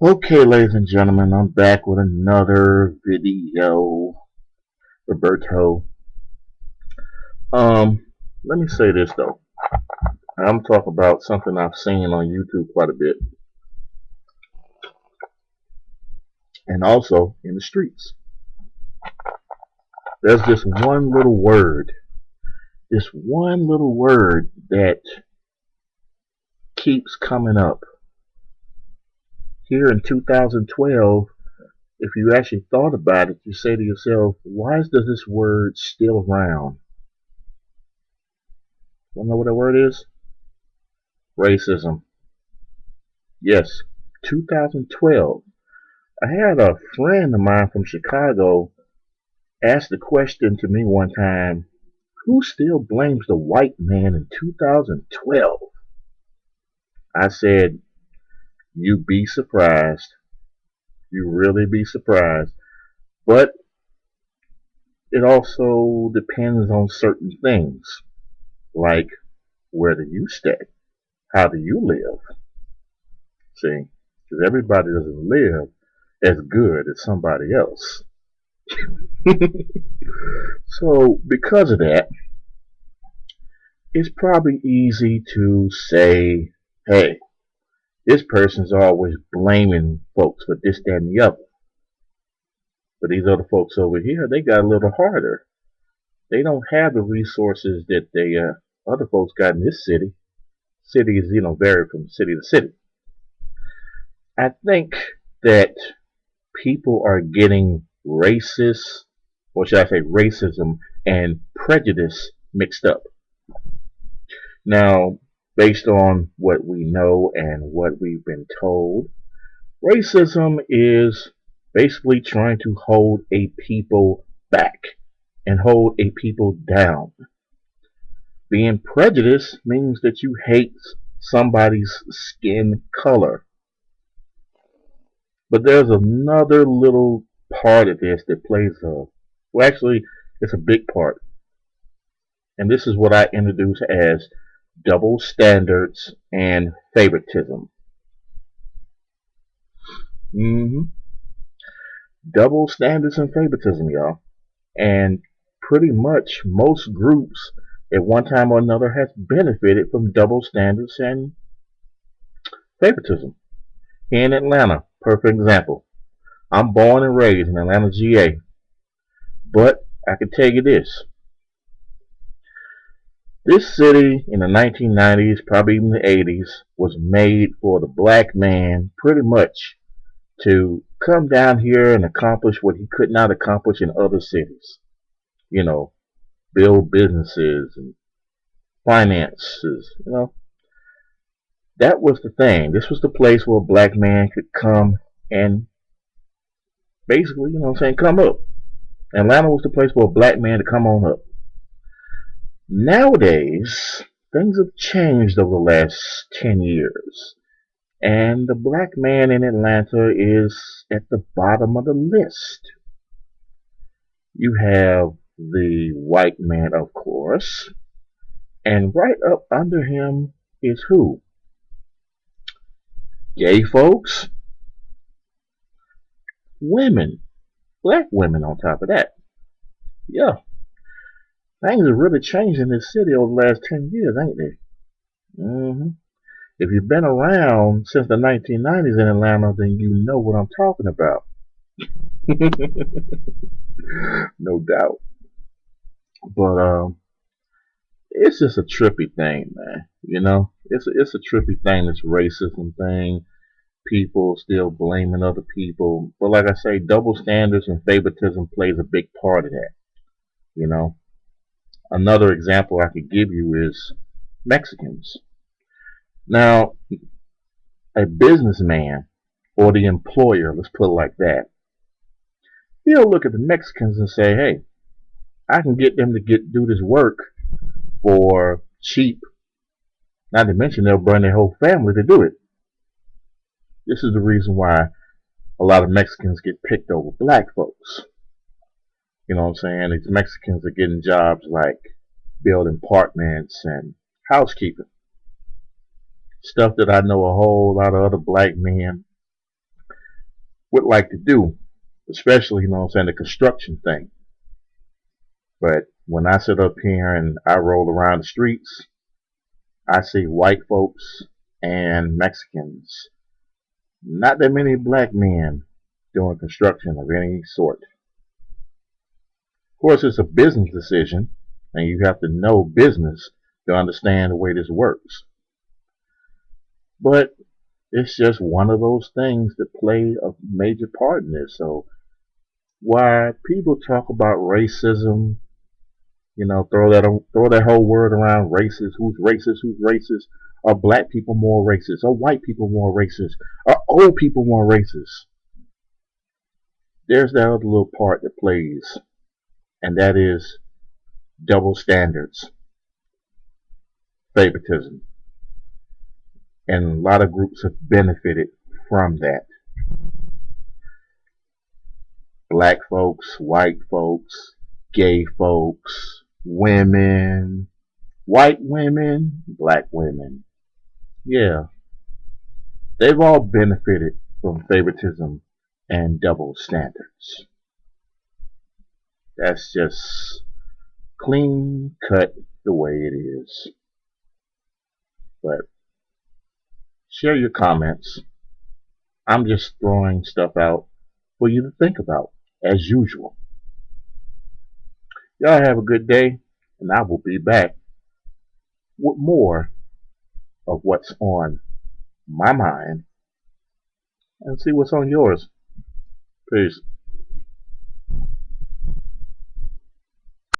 Okay, ladies and gentlemen, I'm back with another video. Roberto. Um, Let me say this though. I'm talking about something I've seen on YouTube quite a bit, and also in the streets. There's this one little word that keeps coming up. Here in 2012, if you actually thought about it, you say to yourself, why is this word still around? Wanna know what that word is? Racism. Yes, 2012. I had a friend of mine from Chicago ask the question to me one time, who still blames the white man in 2012? I said, you be surprised. You really be surprised. But it also depends on certain things, like where do you stay? How do you live? See, because everybody doesn't live as good as somebody else. So, because of that, it's probably easy to say, hey, this person's always blaming folks for this, that, and the other. But these other folks over here, they got a little harder. They don't have the resources that they other folks got in this city. Cities, vary from city to city. I think that people are getting racist, or should I say racism and prejudice mixed up. Now, based on what we know and what we've been told, racism is basically trying to hold a people back and hold a people down. Being prejudiced means that you hate somebody's skin color. But there's another little part of this that plays well, actually, it's a big part. And this is what I introduce as double standards and favoritism. hmm Double standards and favoritism, y'all. And pretty much most groups at one time or another has benefited from double standards and favoritism. Here in Atlanta, perfect example. I'm born and raised in Atlanta, GA. But I can tell you this. This city in the 1990s, probably even the 80s, was made for the black man pretty much to come down here and accomplish what he could not accomplish in other cities. You know, build businesses and finances. That was the thing. This was the place where a black man could come and basically, come up. Atlanta was the place for a black man to come on up. Nowadays, things have changed over the last 10 years. And the black man in Atlanta is at the bottom of the list. You have the white man, of course. And right up under him is who? Gay folks, women, black women on top of that. Yeah, things have really changed in this city over the last 10 years, ain't they? If you've been around since the 1990s in Atlanta, then you know what I'm talking about. No doubt. But it's just a trippy thing, man. It's a trippy thing. This racism thing. People still blaming other people. But like I say, double standards and favoritism plays a big part of that. You know. Another example I could give you is Mexicans. Now, a businessman or the employer, let's put it like that, he'll look at the Mexicans and say, hey, I can get them to do this work for cheap. Not to mention they'll bring their whole family to do it. This is the reason why a lot of Mexicans get picked over black folks. You know what I'm saying? These Mexicans are getting jobs like building apartments and housekeeping. Stuff that I know a whole lot of other black men would like to do, especially, you know what I'm saying, the construction thing. But when I sit up here and I roll around the streets, I see white folks and Mexicans. Not that many black men doing construction of any sort. Of course, it's a business decision, and you have to know business to understand the way this works. But it's just one of those things that play a major part in this. So why people talk about racism, you know, throw that whole word around racist, who's racist, who's racist, are black people more racist, are white people more racist, are old people more racist? There's that other little part that plays, and that is double standards, favoritism. And a lot of groups have benefited from that. Black folks, white folks, gay folks, women, white women, black women. Yeah, they've all benefited from favoritism and double standards. That's just clean cut the way it is. But share your comments. I'm just throwing stuff out for you to think about, as usual. Y'all have a good day, and I will be back with more of what's on my mind and see what's on yours. Peace.